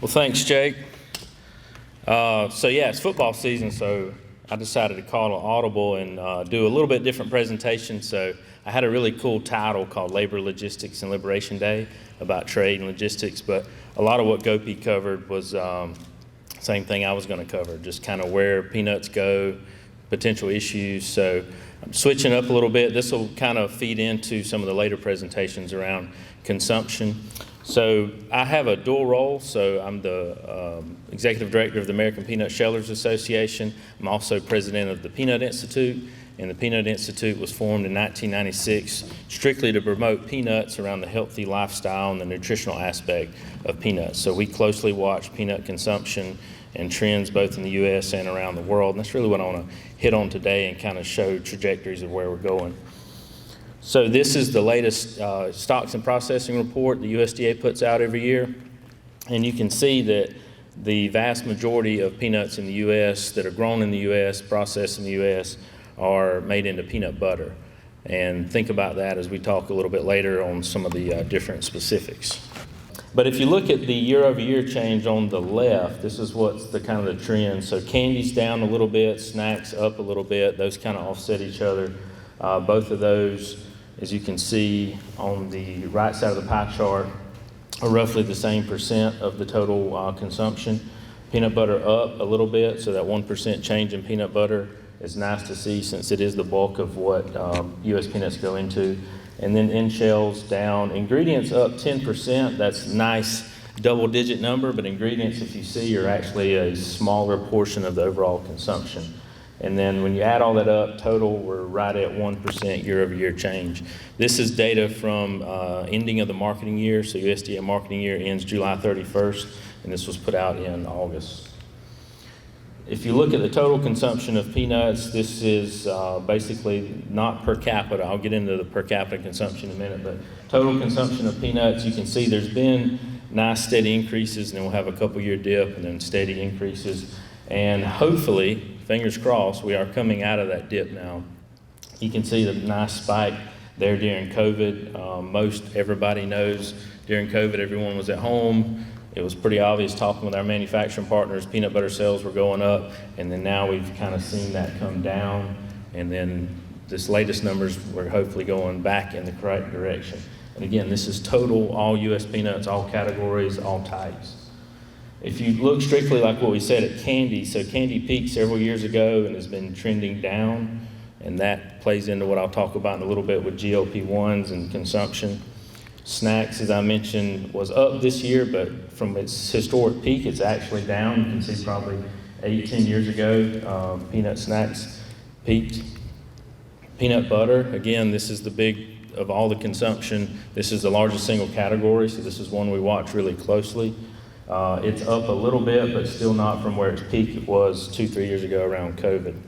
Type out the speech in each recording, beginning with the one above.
Well, thanks, Jake. It's football season, so I decided to call an audible and do a little bit different presentation. So I had a really cool title called Labor, Logistics, and Liberation Day about trade and logistics, but a lot of what Gopi covered was same thing I was going to cover, just kind of where peanuts go, potential issues. So I'm switching up a little bit. This will kind of feed into some of the later presentations around consumption. So I have a dual role. So I'm the executive director of the American Peanut Shellers Association. I'm also president of the Peanut Institute, and the Peanut Institute was formed in 1996 strictly to promote peanuts around the healthy lifestyle and the nutritional aspect of peanuts. So we closely watch peanut consumption and trends both in the U.S. and around the world, and that's really what I want to hit on today and kind of show trajectories of where we're going. So this is the latest stocks and processing report the USDA puts out every year. And you can see that the vast majority of peanuts in the U.S. that are grown in the U.S., processed in the U.S., are made into peanut butter. And think about that as we talk a little bit later on some of the different specifics. But if you look at the year-over-year change on the left, this is what's the kind of the trend. So candy's down a little bit, snacks up a little bit. Those kind of offset each other. Both of those, as you can see on the right side of the pie chart, are roughly the same percent of the total consumption. Peanut butter up a little bit, so that 1% change in peanut butter is nice to see since it is the bulk of what U.S. peanuts go into. And then in shells down, ingredients up 10%. That's nice double-digit number, but ingredients, if you see, are actually a smaller portion of the overall consumption. And then when you add all that up, total, we're right at 1% year-over-year change. This is data from ending of the marketing year. So USDA marketing year ends July 31st, and this was put out in August. If you look at the total consumption of peanuts, this is basically not per capita. I'll get into the per capita consumption in a minute, but total consumption of peanuts, you can see there's been nice steady increases, and then we'll have a couple year dip and then steady increases. And hopefully, fingers crossed, we are coming out of that dip now. You can see the nice spike there during COVID. Most everybody knows during COVID, everyone was at home. It was pretty obvious talking with our manufacturing partners, peanut butter sales were going up, and then now we've kind of seen that come down, and then this latest numbers, we're hopefully going back in the correct direction. And again, this is total, all U.S. peanuts, all categories, all types. If you look strictly like what we said at candy, so candy peaked several years ago and has been trending down, and that plays into what I'll talk about in a little bit with GLP-1s and consumption. Snacks, as I mentioned, was up this year, but from its historic peak, it's actually down. You can see probably 10 years ago, peanut snacks peaked. Peanut butter, again, this is the big of all the consumption. This is the largest single category, so this is one we watch really closely. It's up a little bit, but still not from where its peak was 2-3 years ago around COVID.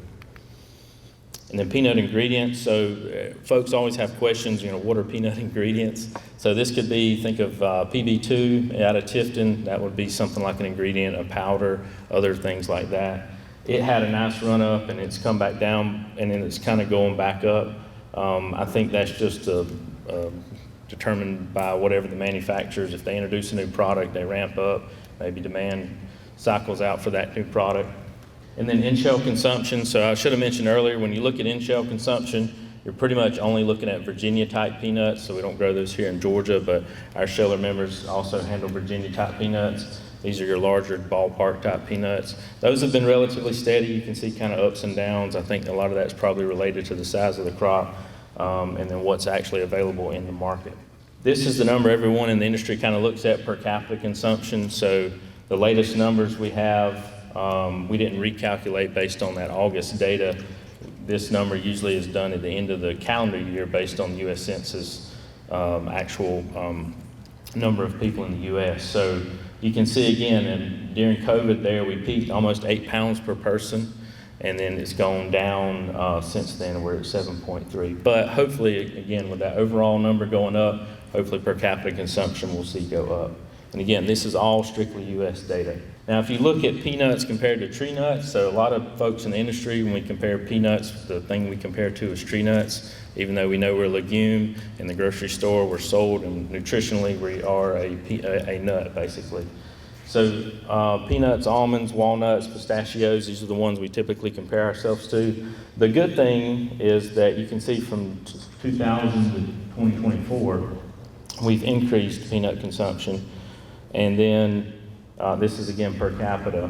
And then peanut ingredients, so folks always have questions, what are peanut ingredients? So this could be, think of PB2 out of Tifton, that would be something like an ingredient, a powder, other things like that. It had a nice run up and it's come back down and then it's kind of going back up. I think that's just determined by whatever the manufacturers, if they introduce a new product, they ramp up, maybe demand cycles out for that new product. And then in-shell consumption, so I should have mentioned earlier, when you look at in-shell consumption, you're pretty much only looking at Virginia-type peanuts, so we don't grow those here in Georgia, but our sheller members also handle Virginia-type peanuts. These are your larger ballpark-type peanuts. Those have been relatively steady. You can see kind of ups and downs. I think a lot of that's probably related to the size of the crop and then what's actually available in the market. This is the number everyone in the industry kind of looks at per capita consumption, so the latest numbers we have, we didn't recalculate based on that August data. This number usually is done at the end of the calendar year based on the U.S. Census actual number of people in the U.S. So you can see again, and during COVID there, we peaked almost 8 pounds per person, and then it's gone down since then. We're at 7.3. But hopefully, again, with that overall number going up, hopefully per capita consumption we'll see go up. And again, this is all strictly U.S. data. Now, if you look at peanuts compared to tree nuts, so a lot of folks in the industry, when we compare peanuts, the thing we compare to is tree nuts. Even though we know we're a legume in the grocery store, we're sold, and nutritionally we are a nut, basically. So peanuts, almonds, walnuts, pistachios, these are the ones we typically compare ourselves to. The good thing is that you can see from 2000 to 2024, we've increased peanut consumption. And then this is again per capita,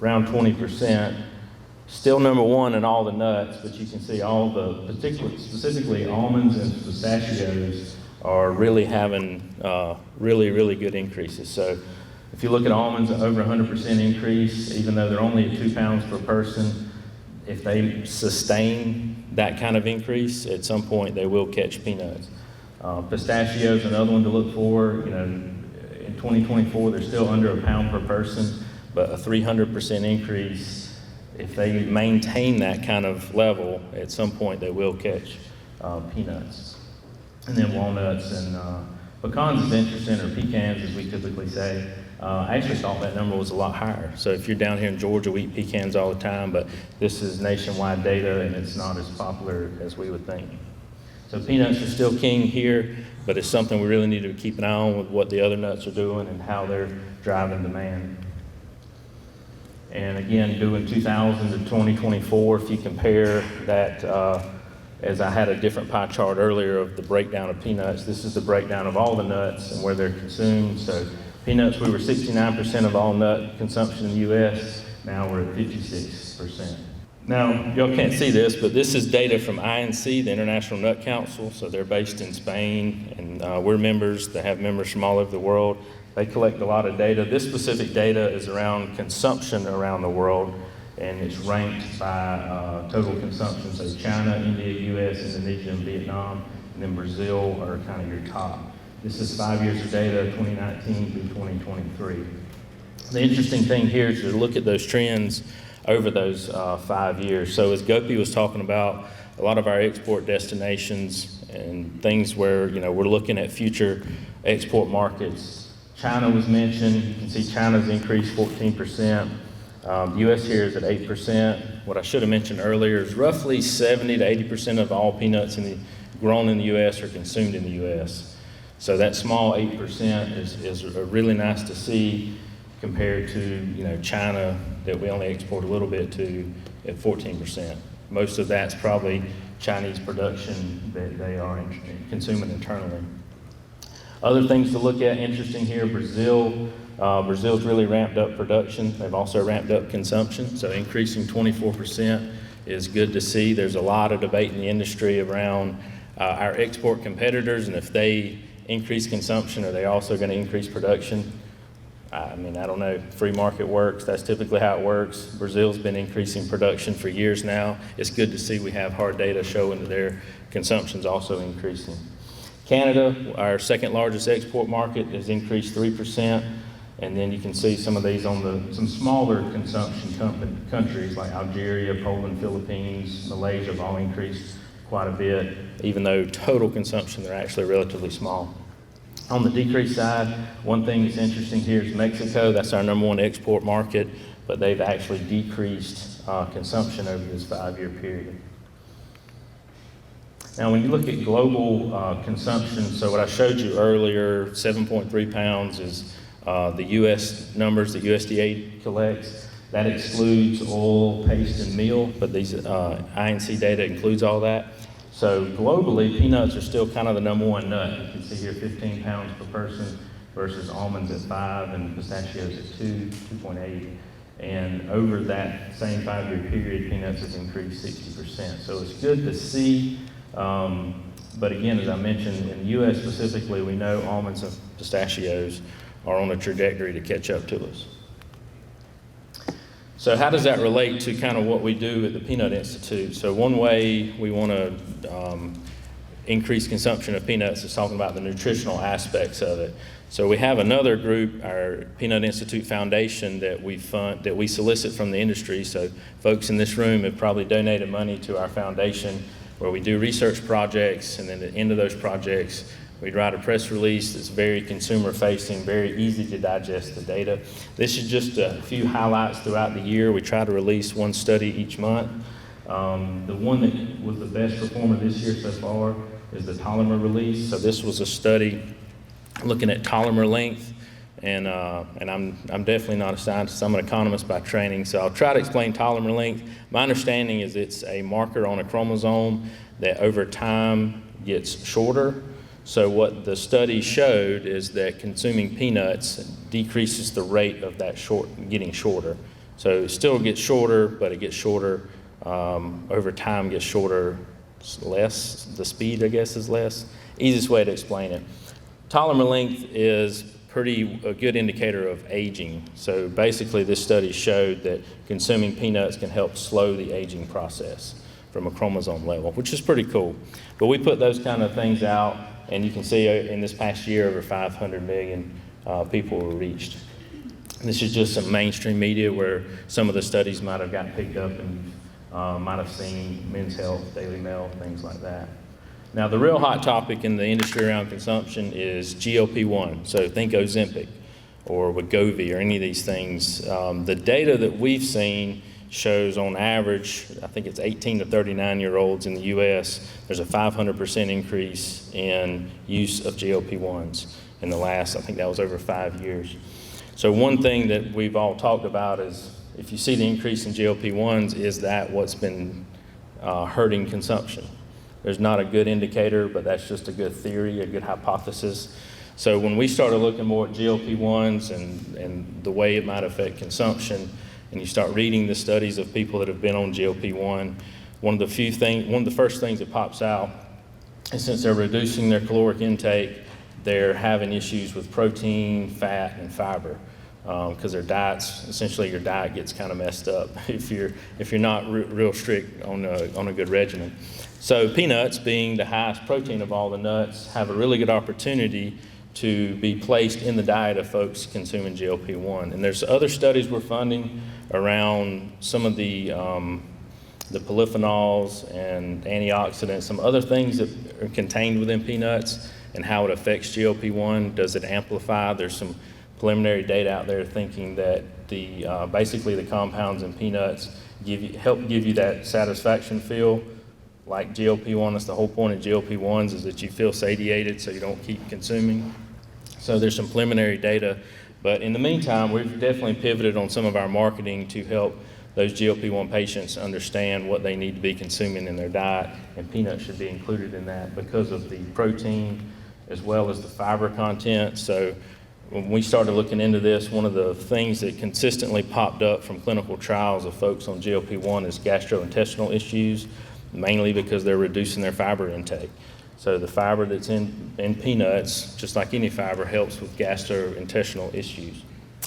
around 20%. Still number one in all the nuts, but you can see all the, specifically almonds and pistachios, are really having really good increases. So if you look at almonds, over 100% increase, even though they're only at 2 pounds per person. If they sustain that kind of increase, at some point they will catch peanuts. Pistachios, another one to look for. You know, in 2024, they're still under a pound per person, but a 300% increase. If they maintain that kind of level, at some point they will catch peanuts. And then walnuts and pecans is interesting, or pecans as we typically say. I actually thought that number was a lot higher. So if you're down here in Georgia, we eat pecans all the time, but this is nationwide data and it's not as popular as we would think. So peanuts are still king here, but it's something we really need to keep an eye on with what the other nuts are doing and how they're driving demand. And again, doing 2000 to 2024, if you compare that, as I had a different pie chart earlier of the breakdown of peanuts, this is the breakdown of all the nuts and where they're consumed. So peanuts, we were 69% of all nut consumption in the U.S. Now we're at 56%. Now, y'all can't see this, but this is data from INC, the International Nut Council. So they're based in Spain, and we're members. They have members from all over the world. They collect a lot of data. This specific data is around consumption around the world, and it's ranked by total consumption. So China, India, US, Indonesia, and Vietnam, and then Brazil are kind of your top. This is 5 years of data, 2019 through 2023. The interesting thing here is to look at those trends over those 5 years. So as Gopi was talking about, a lot of our export destinations and things where, you know, we're looking at future export markets. China was mentioned. You can see China's increased 14%. The U.S. here is at 8%. What I should have mentioned earlier is roughly 70 to 80% of all peanuts grown in the U.S. are consumed in the U.S. So that small 8% is really nice to see compared to, you know, China that we only export a little bit to at 14%. Most of that's probably Chinese production that they are consuming internally. Other things to look at, interesting here, Brazil. Brazil's really ramped up production. They've also ramped up consumption, so increasing 24% is good to see. There's a lot of debate in the industry around our export competitors, and if they increase consumption, are they also going to increase production? I mean, I don't know. Free market works. That's typically how it works. Brazil's been increasing production for years now. It's good to see we have hard data showing that their consumption's also increasing. Canada, our second largest export market, has increased 3%. And then you can see some of these on some smaller consumption countries like Algeria, Poland, Philippines, Malaysia have all increased quite a bit, even though total consumption, they're actually relatively small. On the decrease side, one thing that's interesting here is Mexico. That's our number one export market, but they've actually decreased consumption over this 5-year period. Now, when you look at global consumption, so what I showed you earlier, 7.3 pounds is the U.S. numbers that USDA collects. That excludes oil, paste, and meal, but these INC data includes all that. So globally, peanuts are still kind of the number one nut. You can see here 15 pounds per person versus almonds at 5 and pistachios at 2.8. And over that same 5-year period, peanuts has increased 60%. So it's good to see. But again, as I mentioned, in the U.S. specifically, we know almonds and pistachios are on a trajectory to catch up to us. So how does that relate to kind of what we do at the Peanut Institute? So one way we want to increase consumption of peanuts is talking about the nutritional aspects of it. So we have another group, our Peanut Institute Foundation, that we fund, that we solicit from the industry. So folks in this room have probably donated money to our foundation, where we do research projects, and then at the end of those projects, we'd write a press release that's very consumer-facing, very easy to digest the data. This is just a few highlights throughout the year. We try to release one study each month. The one that was the best performer this year so far is the polymer release. So this was a study looking at polymer length and I'm definitely not a scientist. I'm an economist by training, so I'll try to explain telomere length. My understanding is it's a marker on a chromosome that over time gets shorter. So what the study showed is that consuming peanuts decreases the rate of that getting shorter. So it still gets shorter, but it gets shorter over time, gets shorter less. The speed, I guess, is less. Easiest way to explain it. Telomere length is a good indicator of aging. So basically this study showed that consuming peanuts can help slow the aging process from a chromosome level, which is pretty cool. But we put those kind of things out, and you can see in this past year over 500 million people were reached. And this is just some mainstream media where some of the studies might have gotten picked up and might have seen Men's Health, Daily Mail, things like that. Now, the real hot topic in the industry around consumption is GLP-1. So think Ozempic or Wegovy or any of these things. The data that we've seen shows on average, I think it's 18 to 39-year-olds in the U.S., there's a 500% increase in use of GLP-1s in the last, I think that was over 5 years. So one thing that we've all talked about is if you see the increase in GLP-1s, is that what's been hurting consumption? There's not a good indicator, but that's just a good theory, a good hypothesis. So when we started looking more at GLP-1s and the way it might affect consumption, and you start reading the studies of people that have been on GLP-1, one of the first things that pops out is since they're reducing their caloric intake, they're having issues with protein, fat, and fiber. Because their diets, essentially your diet gets kind of messed up if you're not real strict on a good regimen. So peanuts, being the highest protein of all the nuts, have a really good opportunity to be placed in the diet of folks consuming GLP-1. And there's other studies we're funding around some of the polyphenols and antioxidants, some other things that are contained within peanuts and how it affects GLP-1. Does it amplify? There's some preliminary data out there thinking that basically the compounds in peanuts help give you that satisfaction feel like GLP-1. That's the whole point of GLP-1s, is that you feel satiated so you don't keep consuming. So there's some preliminary data, but in the meantime, we've definitely pivoted on some of our marketing to help those GLP-1 patients understand what they need to be consuming in their diet, and peanuts should be included in that because of the protein as well as the fiber content. So when we started looking into this, one of the things that consistently popped up from clinical trials of folks on GLP-1 is gastrointestinal issues, mainly because they're reducing their fiber intake. So the fiber that's in peanuts, just like any fiber, helps with gastrointestinal issues.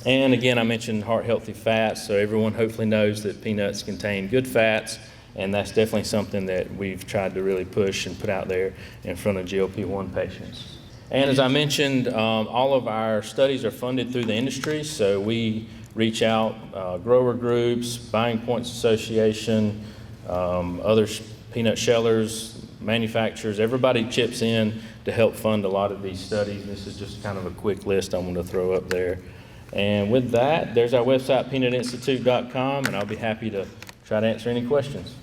And again, I mentioned heart-healthy fats, so everyone hopefully knows that peanuts contain good fats, and that's definitely something that we've tried to really push and put out there in front of GLP-1 patients. And as I mentioned, all of our studies are funded through the industry, so we reach out, grower groups, Buying Points Association, other peanut shellers, manufacturers, everybody chips in to help fund a lot of these studies. This is just kind of a quick list I'm going to throw up there. And with that, there's our website, peanutinstitute.com, and I'll be happy to try to answer any questions.